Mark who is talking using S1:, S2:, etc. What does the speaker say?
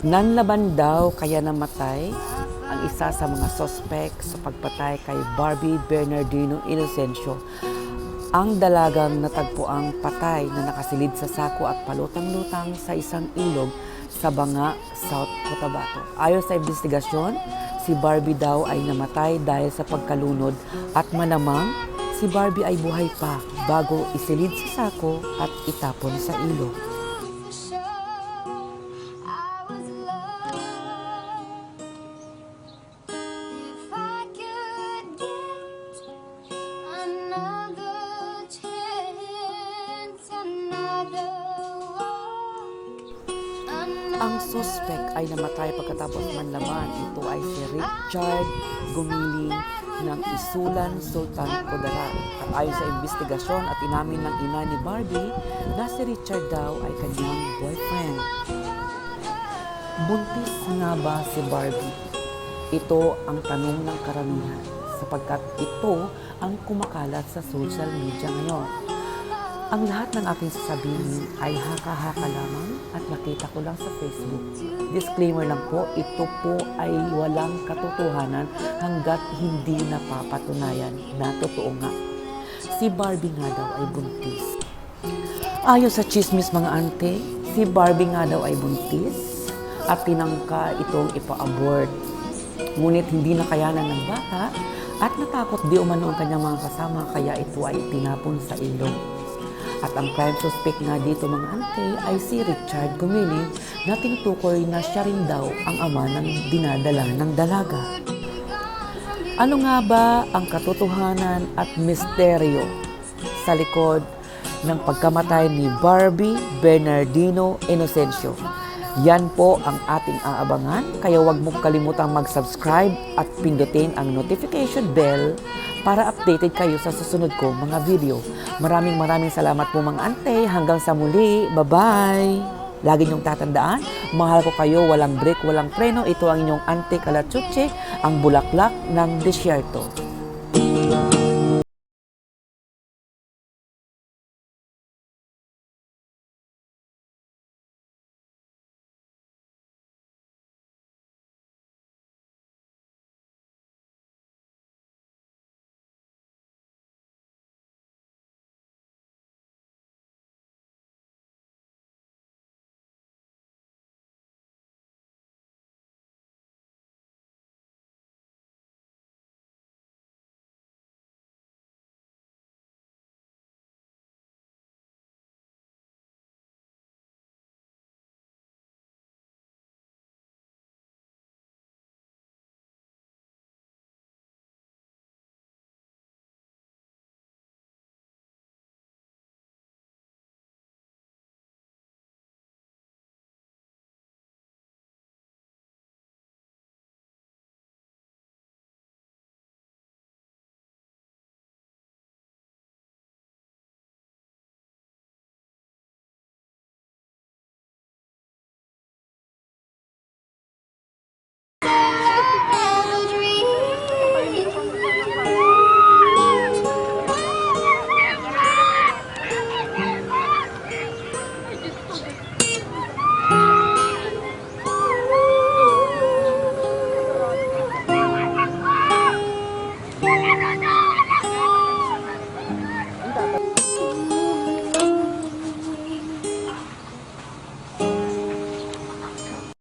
S1: Nanlaban daw kaya namatay ang isa sa mga sospek sa pagpatay kay Barbie Bernardino Inocencio. Ang dalagang natagpuang patay na nakasilid sa sako at palutang-lutang sa isang ilog sa Banga, South Cotabato. Ayon sa investigasyon, si Barbie daw ay namatay dahil sa pagkalunod at malamang si Barbie ay buhay pa bago isilid sa sako at itapon sa ilog. Ang suspect ay namatay pagkatapos manlaman. Ito ay si Richard Gumiling ng Isulan, Sultan Kudarat. At ayon sa investigasyon at inamin ng ina ni Barbie na si Richard daw ay kanyang boyfriend. Buntis nga ba si Barbie? Ito ang tanong ng karamihan sapagkat ito ang kumakalat sa social media ngayon. Ang lahat ng aking sasabihin ay haka-haka lamang at nakita ko lang sa Facebook. Disclaimer lang po, ito po ay walang katotohanan hanggat hindi napapatunayan na totoo nga. Si Barbie nga daw ay buntis. Ayon sa chismis mga ante, si Barbie nga daw ay buntis at tinangka itong ipa-abort. Ngunit hindi nakayanan ng bata at natakot di umano ang kanyang mga kasama kaya ito ay tinapon sa ilog. At ang prime suspect nga dito mga ante ay si Richard Gumiling na tinutukoy na siya rin daw ang ama ng dinadala ng dalaga. Ano nga ba ang katotohanan at misteryo sa likod ng pagkamatay ni Barbie Bernardino Inocencio? Yan po ang ating aabangan, kaya huwag mo kalimutang mag-subscribe at pindutin ang notification bell para updated kayo sa susunod ko mga video. Maraming salamat po mga ante. Hanggang sa muli. Bye-bye! Lagi niyong tatandaan, mahal ko kayo, walang break, walang preno. Ito ang inyong ante Kalachuche, ang bulaklak ng disyerto.